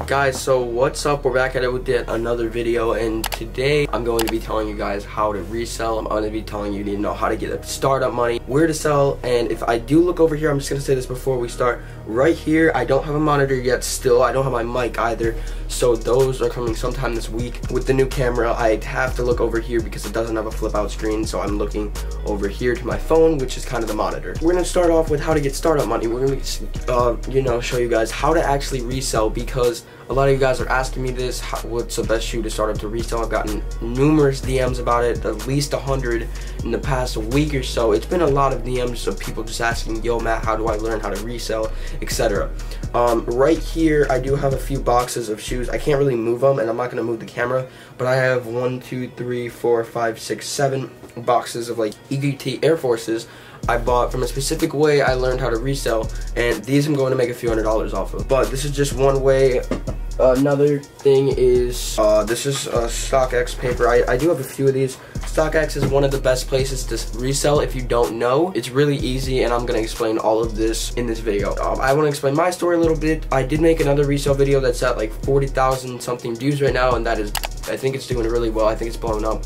Guys, so what's up? We're back at it with another video, and today I'm going to be telling you guys how to resell. I'm going to be telling you know how to get a startup money, where to sell, and if I do look over here, I'm just going to say this before we start. Right here, I don't have a monitor yet still. I don't have my mic either, so those are coming sometime this week. With the new camera, I have to look over here because it doesn't have a flip out screen, so I'm looking over here to my phone, which is kind of the monitor. We're going to start off with how to get startup money. We're going to show you guys how to actually resell, because a lot of you guys are asking me this, what's the best shoe to start up to resell? I've gotten numerous DMs about it, at least 100 in the past week or so. It's been a lot of DMs of people just asking, yo Matt, how do I learn how to resell, etc. Right here, I do have a few boxes of shoes. I can't really move them, and I'm not going to move the camera, but I have 1, 2, 3, 4, 5, 6, 7 boxes of like EGT Air Forces I bought from a specific way I learned how to resell, and these I'm going to make a few $100s off of. But this is just one way. Another thing is, this is StockX paper. I do have a few of these. StockX is one of the best places to resell if you don't know. It's really easy, and I'm going to explain all of this in this video. I want to explain my story a little bit. I did make another resale video that's at like 40,000 something views right now, and that is, I think it's doing really well. I think it's blowing up.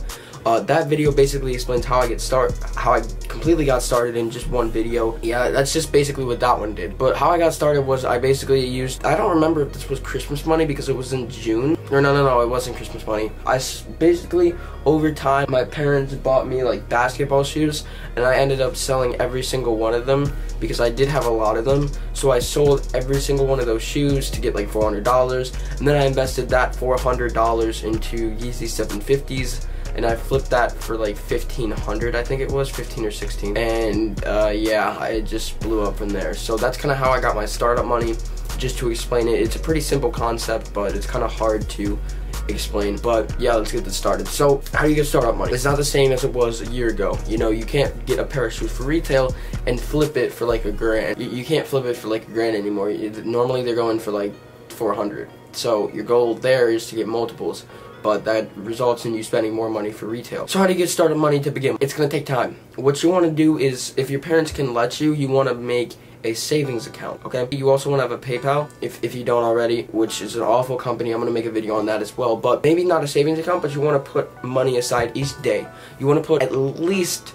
That video basically explains how I completely got started in just one video. Yeah, that's just basically what that one did. But how I got started was I basically used, I don't remember if this was Christmas money because it was in June. Or no, it wasn't Christmas money. Basically, over time, my parents bought me like basketball shoes, and I ended up selling every single one of them because I did have a lot of them. So I sold every single one of those shoes to get like $400, and then I invested that $400 into Yeezy 750s. And I flipped that for like 1,500, I think it was, 15 or 16. And yeah, I just blew up from there. So that's kind of how I got my startup money. Just to explain it, it's a pretty simple concept, but it's kind of hard to explain. But yeah, let's get this started. So how do you get startup money? It's not the same as it was a year ago. You know, you can't get a pair of shoes for retail and flip it for like $1,000. You can't flip it for like $1,000 anymore. Normally they're going for like 400. So your goal there is to get multiples, but that results in you spending more money for retail. So how do you get startup money to begin with? It's gonna take time. What you wanna do is, if your parents can let you, you wanna make a savings account, okay? You also wanna have a PayPal, if you don't already, which is an awful company. I'm gonna make a video on that as well. But maybe not a savings account, but you wanna put money aside each day. You wanna put at least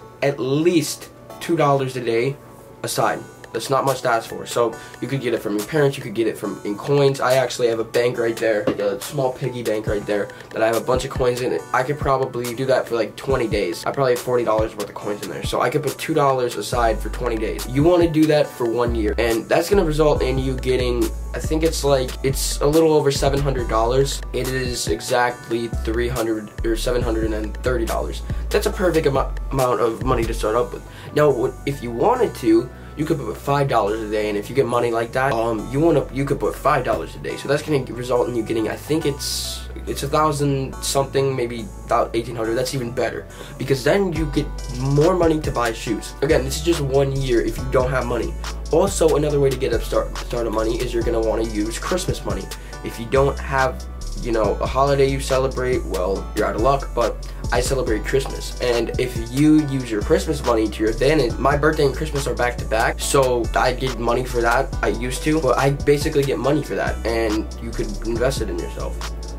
$2 a day aside. That's not much to ask for. So you could get it from your parents, you could get it in coins. I actually have a bank right there, like a small piggy bank right there, that I have a bunch of coins in it. I could probably do that for like 20 days. I probably have $40 worth of coins in there. So I could put $2 aside for 20 days. You want to do that for 1 year, and that's going to result in you getting, I think it's a little over $700. It is exactly $300 or $730. That's a perfect amount of money to start up with. Now, if you wanted to, you could put $5 a day, and if you get money like that, you could put $5 a day. So that's going to result in you getting, I think it's 1,000 something, maybe about 1,800. That's even better, because then you get more money to buy shoes. Again, this is just 1 year if you don't have money. Also, another way to get startup money is you're going to want to use Christmas money. If you don't have, you know, a holiday you celebrate, well, you're out of luck, but I celebrate Christmas. And if you use your Christmas money to your advantage, my birthday and Christmas are back to back, so I get money for that. I used to, but I basically get money for that, and you could invest it in yourself.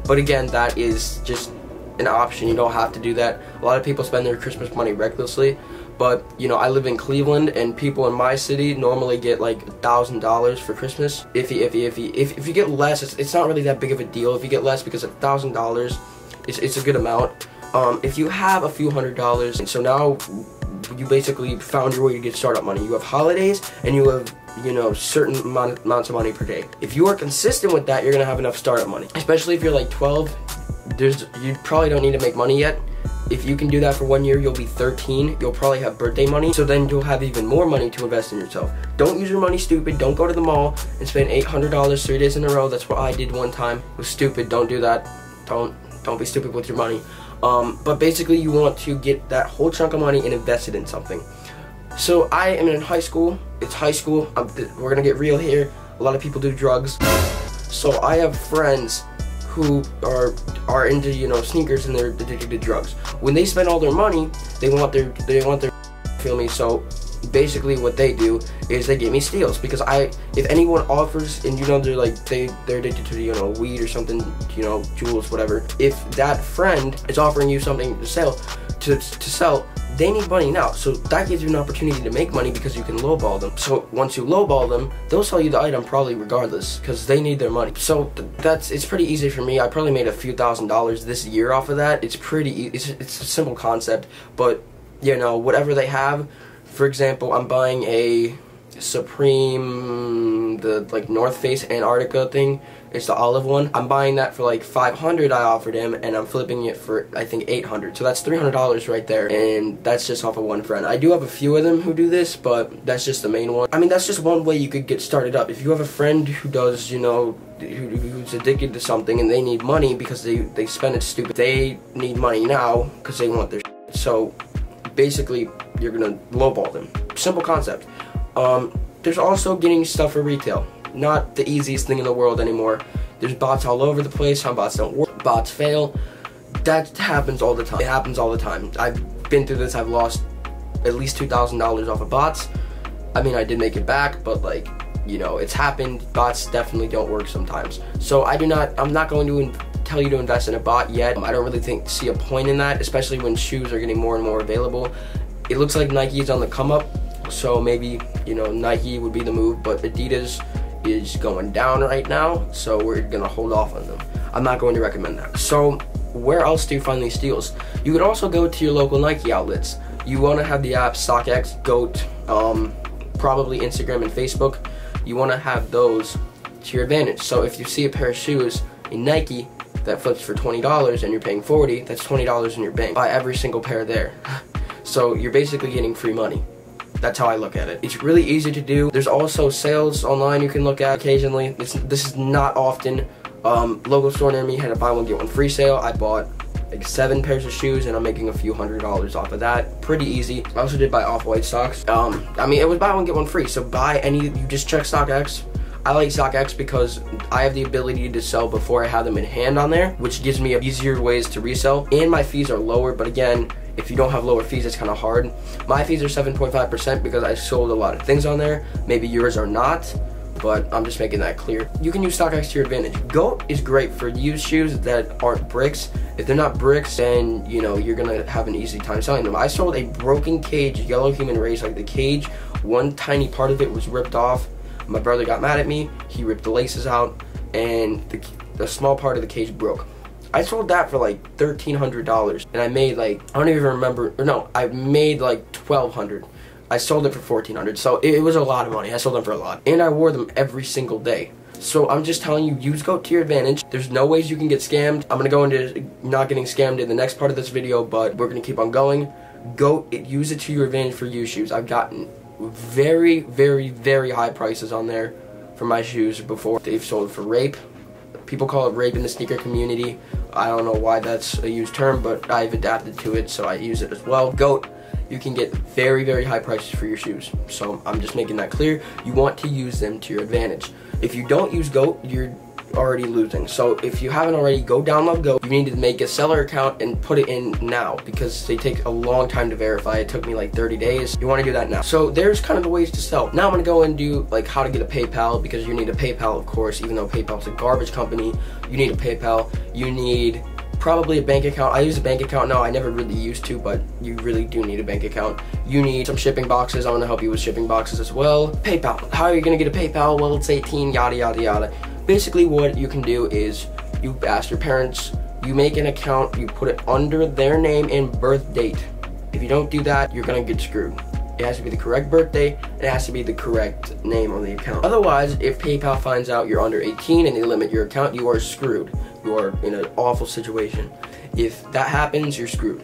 But again, that is just an option. You don't have to do that. A lot of people spend their Christmas money recklessly, but you know, I live in Cleveland, and people in my city normally get like $1,000 for Christmas. If you get less, it's not really that big of a deal. If you get less, because $1,000 it's a good amount. If you have a few $100s, and so now you basically found your way to get startup money. You have holidays and you have, you know, certain amounts of money per day. If you are consistent with that, you're gonna have enough startup money. Especially if you're like 12, you probably don't need to make money yet. If you can do that for 1 year, you'll be 13. You'll probably have birthday money, so then you'll have even more money to invest in yourself. Don't use your money stupid. Don't go to the mall and spend $800 3 days in a row. That's what I did one time. It was stupid. Don't do that. Don't be stupid with your money. But basically, you want to get that whole chunk of money and invest it in something. So I am in high school. It's high school. We're gonna get real here. A lot of people do drugs. So I have friends who are into, you know, sneakers, and they're addicted to drugs. When they spend all their money, they want their feel me. So basically what they do is they get me steals, because if anyone offers, and you know they're addicted to, you know, weed or something, you know, jewels, whatever. If that friend is offering you something to sell, they need money now, so that gives you an opportunity to make money because you can lowball them. So once you lowball them, they'll sell you the item probably regardless, because they need their money. So it's pretty easy for me. I probably made a few $1,000s this year off of that. It's it's a simple concept, but you know, whatever they have. For example, I'm buying a Supreme, the like North Face Antarctica thing. It's the olive one. I'm buying that for like $500 I offered him, and I'm flipping it for I think $800. So that's $300 right there, and that's just off of one friend. I do have a few of them who do this, but that's just the main one. I mean, that's just one way you could get started up. If you have a friend who does, you know, who's addicted to something and they need money because they spend it stupid. They need money now because they want their shit. So basically, you're gonna lowball them. Simple concept. There's also getting stuff for retail. Not the easiest thing in the world anymore. There's bots all over the place. Some bots don't work. Bots fail. That happens all the time. It happens all the time. I've been through this. I've lost at least $2,000 off of bots. I mean, I did make it back, but like, you know, it's happened. Bots definitely don't work sometimes. So I'm not going to tell you to invest in a bot yet. I don't really see a point in that, especially when shoes are getting more and more available. It looks like Nike is on the come up, so maybe, you know, Nike would be the move, but Adidas is going down right now, so we're gonna hold off on them. I'm not going to recommend that. So where else do you find these deals? You could also go to your local Nike outlets. You want to have the apps StockX, GOAT, probably Instagram and Facebook. You want to have those to your advantage. So if you see a pair of shoes in Nike that flips for $20 and you're paying $40, that's $20 in your bank. Buy every single pair there. So you're basically getting free money. That's how I look at it. It's really easy to do. There's also sales online you can look at occasionally. This is not often. Local store near me had a buy one get one free sale. I bought like 7 pairs of shoes, and I'm making a few $100s off of that. Pretty easy. I also did buy off-white socks. I mean, it was buy one get one free. So you just check StockX. I like StockX because I have the ability to sell before I have them in hand on there, which gives me easier ways to resell, and my fees are lower. But again, if you don't have lower fees, it's kind of hard. My fees are 7.5% because I sold a lot of things on there. Maybe yours are not, but I'm just making that clear. You can use StockX to your advantage. GOAT is great for used shoes that aren't bricks. If they're not bricks, then you know you're gonna have an easy time selling them. I sold a broken cage, yellow human race, like the cage, one tiny part of it was ripped off. My brother got mad at me. He ripped the laces out, and the small part of the cage broke. I sold that for like $1,300, and I made like, I don't even remember, or no, I made like $1,200. I sold it for $1,400, so it was a lot of money. I sold them for a lot, and I wore them every single day. So I'm just telling you, use GOAT to your advantage. There's no ways you can get scammed. I'm gonna go into not getting scammed in the next part of this video, but we're gonna keep on going. GOAT, use it to your advantage for used shoes. I've gotten very, very, very high prices on there for my shoes before. They've sold for rape. People call it rape in the sneaker community. I don't know why that's a used term, but I've adapted to it, so I use it as well. GOAT, you can get very, very high prices for your shoes. So I'm just making that clear. You want to use them to your advantage. If you don't use GOAT, you're already losing. So if you haven't already, go download GOAT. You need to make a seller account and put it in now, because they take a long time to verify. It took me like 30 days. You want to do that now. So there's kind of the ways to sell. Now I'm going to go and do like how to get a PayPal, because you need a PayPal, of course. Even though PayPal's a garbage company, you need a PayPal. You need probably a bank account. I use a bank account now. I never really used to, but you really do need a bank account. You need some shipping boxes. I'm going to help you with shipping boxes as well. PayPal. How are you going to get a PayPal? Well, it's 18, yada, yada, yada. Basically, what you can do is you ask your parents, you make an account, you put it under their name and birth date. If you don't do that, you're gonna get screwed. It has to be the correct birthday, and it has to be the correct name on the account. Otherwise, if PayPal finds out you're under 18 and they limit your account, you are screwed. You are in an awful situation. If that happens, you're screwed.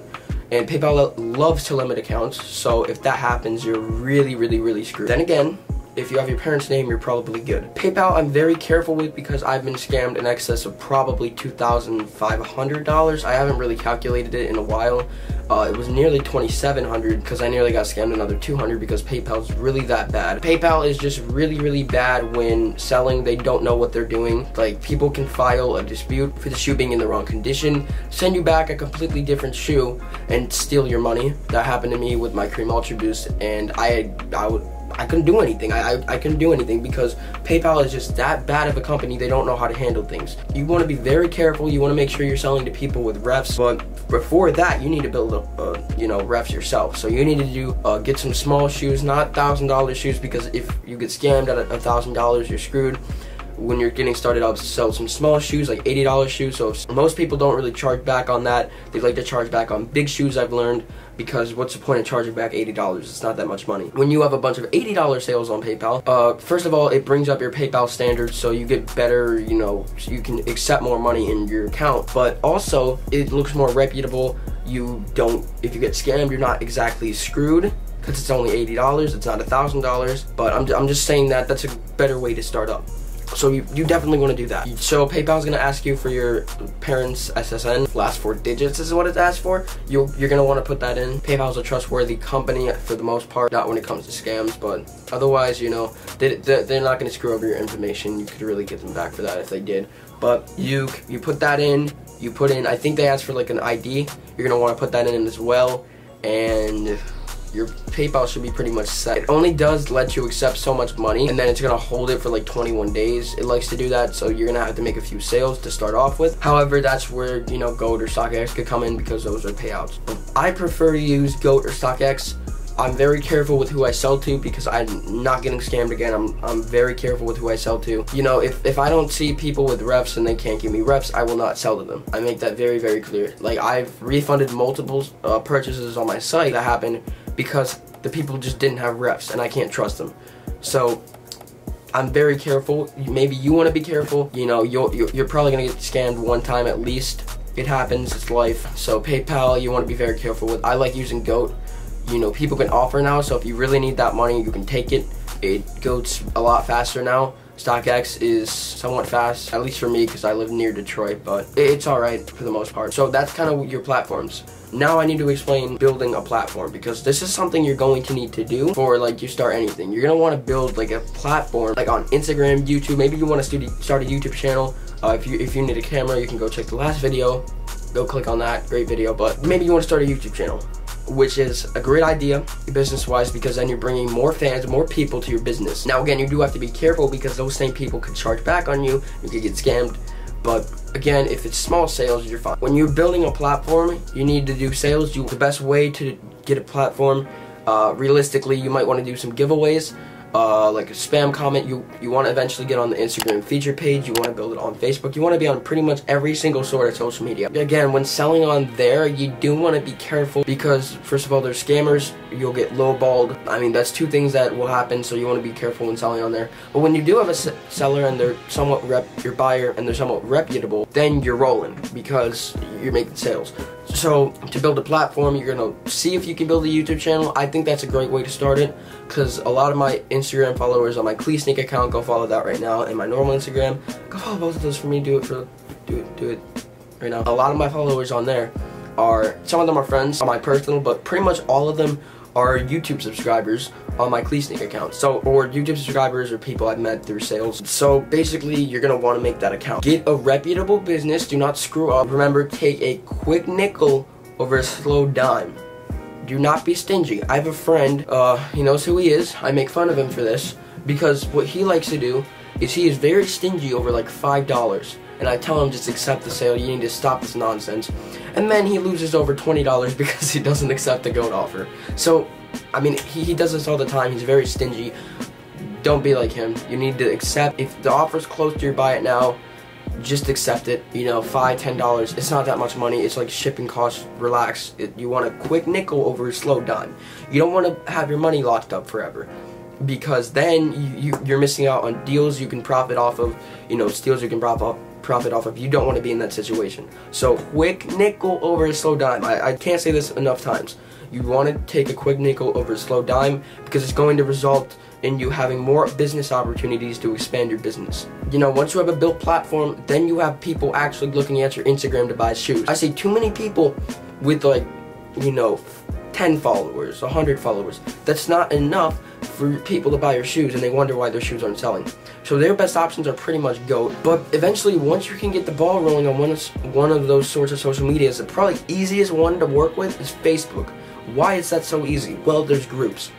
And PayPal loves to limit accounts, so if that happens, you're really screwed. Then again, if you have your parents' name, you're probably good. PayPal, I'm very careful with because I've been scammed in excess of probably $2,500. I haven't really calculated it in a while. It was nearly $2,700 because I nearly got scammed another $200 because PayPal's really that bad. PayPal is just really bad when selling. They don't know what they're doing. Like, people can file a dispute for the shoe being in the wrong condition, send you back a completely different shoe, and steal your money. That happened to me with my Cream Ultra Boost, and I couldn't do anything. I couldn't do anything because PayPal is just that bad of a company. They don't know how to handle things. You want to be very careful. You want to make sure you're selling to people with refs, but before that, you need to build up, refs yourself. So you need to do get some small shoes, not $1,000 shoes, because if you get scammed at $1,000, you're screwed. When you're getting started out, sell some small shoes, like $80 shoes. So most people don't really charge back on that. They like to charge back on big shoes, I've learned, because what's the point of charging back $80? It's not that much money. When you have a bunch of $80 sales on PayPal, first of all, it brings up your PayPal standards, so you get better, so you can accept more money in your account. But also, it looks more reputable. If you get scammed, you're not exactly screwed, because it's only $80, it's not $1,000. But I'm just saying that that's a better way to start up. So you definitely want to do that. So PayPal's going to ask you for your parents' SSN. Last 4 digits is what it asks for. You're going to want to put that in. PayPal's a trustworthy company for the most part, not when it comes to scams, but otherwise, they're not going to screw over your information. You could really get them back for that if they did. But you put that in. You put in, I think they ask for like an ID. You're going to want to put that in as well. And your PayPal should be pretty much set. It only does let you accept so much money, and then it's gonna hold it for like 21 days. It likes to do that, so you're gonna have to make a few sales to start off with. However, that's where, GOAT or StockX could come in, because those are payouts. I prefer to use GOAT or StockX. I'm very careful with who I sell to because I'm not getting scammed again. I'm very careful with who I sell to. If I don't see people with refs and they can't give me refs, I will not sell to them. I make that very clear. Like, I've refunded multiple purchases on my site that happened because the people just didn't have refs and I can't trust them. So I'm very careful. Maybe you want to be careful. You're probably gonna get scammed one time at least. It happens, it's life. So PayPal, you want to be very careful with. I like using GOAT. People can offer now, so if you really need that money, you can take it. GOAT's a lot faster now. StockX is somewhat fast, at least for me, because I live near Detroit, but it's alright for the most part. So that's kind of your platforms. Now I need to explain building a platform, because this is something you're going to need to do for you start anything. You're going to want to build like a platform, like on Instagram, YouTube. Maybe you want to start a YouTube channel. If you need a camera, you can go check the last video. Go click on that, great video. But maybe you want to start a YouTube channel, which is a great idea business-wise, because then you're bringing more fans, more people to your business. Now again, you do have to be careful because those same people could charge back on you. You could get scammed. But again, if it's small sales, you're fine. When you're building a platform, you need to do sales. The best way to get a platform, realistically, you might want to do some giveaways. Like a spam comment, you want to eventually get on the Instagram feature page, you want to build it on Facebook, you want to be on pretty much every single sort of social media. Again, when selling on there, you do want to be careful because, first of all, there's scammers, you'll get lowballed. I mean, that's two things that will happen, so you want to be careful when selling on there. But when you do have a seller and they're somewhat your buyer and they're somewhat reputable, then you're rolling because you're making sales. So to build a platform, you're going to see if you can build a YouTube channel. I think that's a great way to start it, because a lot of my Instagram followers on my CleeSneak account, go follow that right now, and my normal Instagram, go follow both of those for me. Do it right now. A lot of my followers on there some of them are friends on my personal, but pretty much all of them are YouTube subscribers on my CleeSneak account. Or YouTube subscribers or people I've met through sales. So basically, you're gonna want to make that account. Get a reputable business. Do not screw up. Remember, take a quick nickel over a slow dime. Do not be stingy. I have a friend, he knows who he is. I make fun of him for this, because what he likes to do is he is very stingy over like $5. And I tell him, just accept the sale, you need to stop this nonsense. And then he loses over $20 because he doesn't accept the GOAT offer. So, I mean, he does this all the time. He's very stingy. Don't be like him. You need to accept. If the offer's close to your buy it now, just accept it. You know, $5, $10, it's not that much money. It's like shipping costs. Relax. You want a quick nickel over a slow dime. You don't want to have your money locked up forever, because then you're missing out on deals you can profit off of, you know, steals you can profit off of. You don't want to be in that situation. So quick nickel over a slow dime. I can't say this enough times. You want to take a quick nickel over a slow dime, because it's going to result in you having more business opportunities to expand your business. You know, once you have a built platform, then you have people actually looking at your Instagram to buy shoes. I see too many people with, like, you know, 10 followers, 100 followers. That's not enough for people to buy your shoes, and they wonder why their shoes aren't selling. So their best options are pretty much GOAT. But eventually, once you can get the ball rolling on one of those sorts of social medias, the probably easiest one to work with is Facebook. Why is that so easy? Well, there's groups.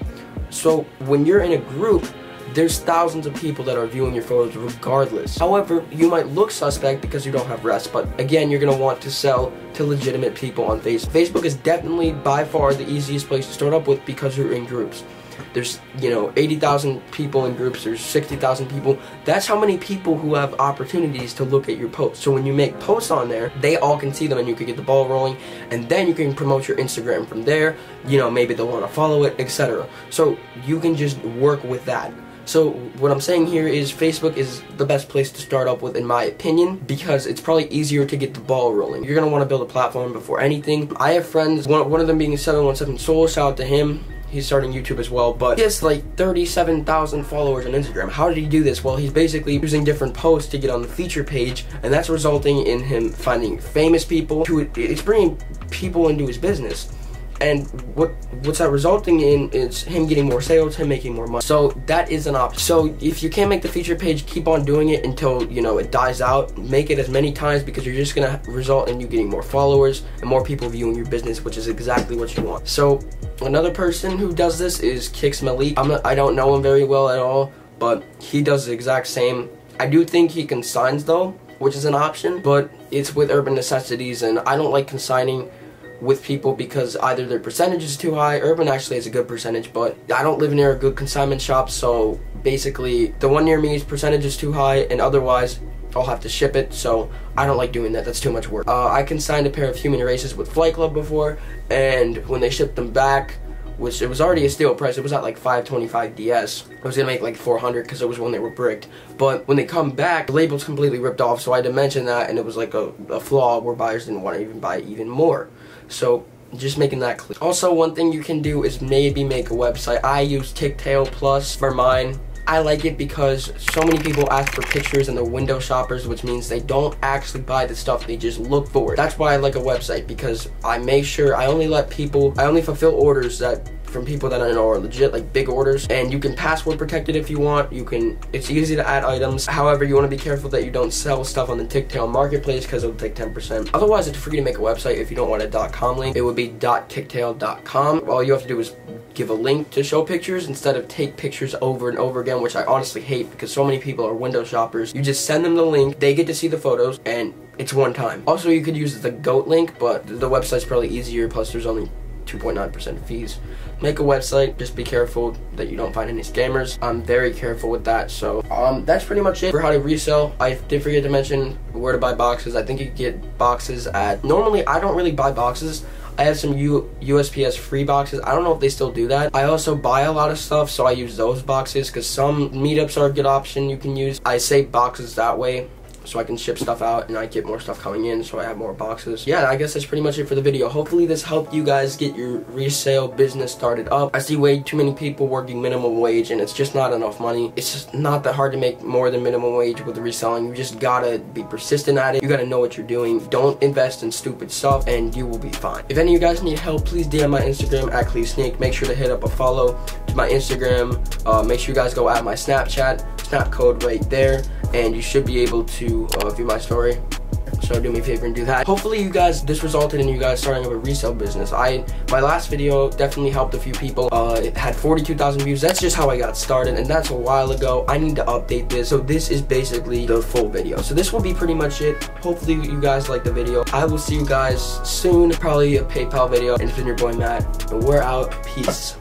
So when you're in a group, there's thousands of people that are viewing your photos regardless. However, you might look suspect because you don't have rest, but again, you're going to want to sell to legitimate people on Facebook. Facebook is definitely by far the easiest place to start up with, because you're in groups. There's, you know, 80,000 people in groups, there's 60,000 people. That's how many people who have opportunities to look at your posts. So when you make posts on there, they all can see them, and you can get the ball rolling, and then you can promote your Instagram from there. You know, maybe they'll want to follow it, etc. So you can just work with that. So what I'm saying here is Facebook is the best place to start up with, in my opinion, because it's probably easier to get the ball rolling. You're going to want to build a platform before anything. I have friends, one of them being 717 Soul, shout out to him. He's starting YouTube as well, but he has like 37,000 followers on Instagram. How did he do this? Well, he's basically using different posts to get on the feature page, and that's resulting in him finding famous people. It's bringing people into his business. And what's that resulting in is him getting more sales, him making more money. So that is an option. So if you can't make the feature page, keep on doing it until, you know, it dies out. Make it as many times, because you're just gonna result in you getting more followers and more people viewing your business, which is exactly what you want. So another person who does this is Kix Malik. I don't know him very well at all, but he does the exact same. I do think he consigns though, which is an option, but it's with Urban Necessities, and I don't like consigning with people because either their percentage is too high. Urban actually has a good percentage, but I don't live near a good consignment shop, so basically the one near me's percentage is too high, and otherwise I'll have to ship it, so I don't like doing that. That's too much work. I consigned a pair of Human Races with Flight Club before, and when they shipped them back, which it was already a steal price, it was at like $525 DS. I was gonna make like $400 because it was when they were bricked. But when they come back, the label's completely ripped off, so I had to mention that, and it was like a flaw where buyers didn't want to even buy even more. So just making that clear. Also, one thing you can do is maybe make a website. I use Ticktail Plus for mine. I like it because so many people ask for pictures and they're window shoppers, which means they don't actually buy the stuff, they just look for it. That's why I like a website, because I make sure I only fulfill orders from people that I know are legit, like big orders, and you can password protect it if you want. It's easy to add items. However, you want to be careful that you don't sell stuff on the Ticktail marketplace, because it'll take 10%. Otherwise, it's free to make a website. If you don't want a .com link, it would be .ticktail.com. All you have to do is give a link to show pictures instead of take pictures over and over again, which I honestly hate because so many people are window shoppers. You just send them the link, they get to see the photos, and it's one time. Also, you could use the GOAT link, but the website's probably easier, plus there's only 2.9% fees. Make a website, just be careful that you don't find any scammers. I'm very careful with that. So that's pretty much it for how to resell. I did forget to mention where to buy boxes. I think you can get boxes at, normally I don't really buy boxes. I have some USPS free boxes. I don't know if they still do that. I also buy a lot of stuff, so I use those boxes because some meetups are a good option you can use. I save boxes that way, so I can ship stuff out and I get more stuff coming in, so I have more boxes. Yeah, I guess that's pretty much it for the video. Hopefully this helped you guys get your resale business started up. I see way too many people working minimum wage, and it's just not enough money. It's just not that hard to make more than minimum wage with the reselling. You just gotta be persistent at it. You gotta know what you're doing. Don't invest in stupid stuff and you will be fine. If any of you guys need help, please DM my Instagram at CleeSneak. Make sure to hit up a follow to my Instagram. Make sure you guys go at my Snapchat. Snap code right there, and you should be able to view my story. So do me a favor and do that. Hopefully this resulted in you guys starting up a resale business. My last video definitely helped a few people. It had 42,000 views. That's just how I got started, and that's a while ago. I need to update this. So this is basically the full video. So this will be pretty much it. Hopefully you guys like the video. I will see you guys soon. Probably a PayPal video. And it's been your boy Matt, and we're out. Peace.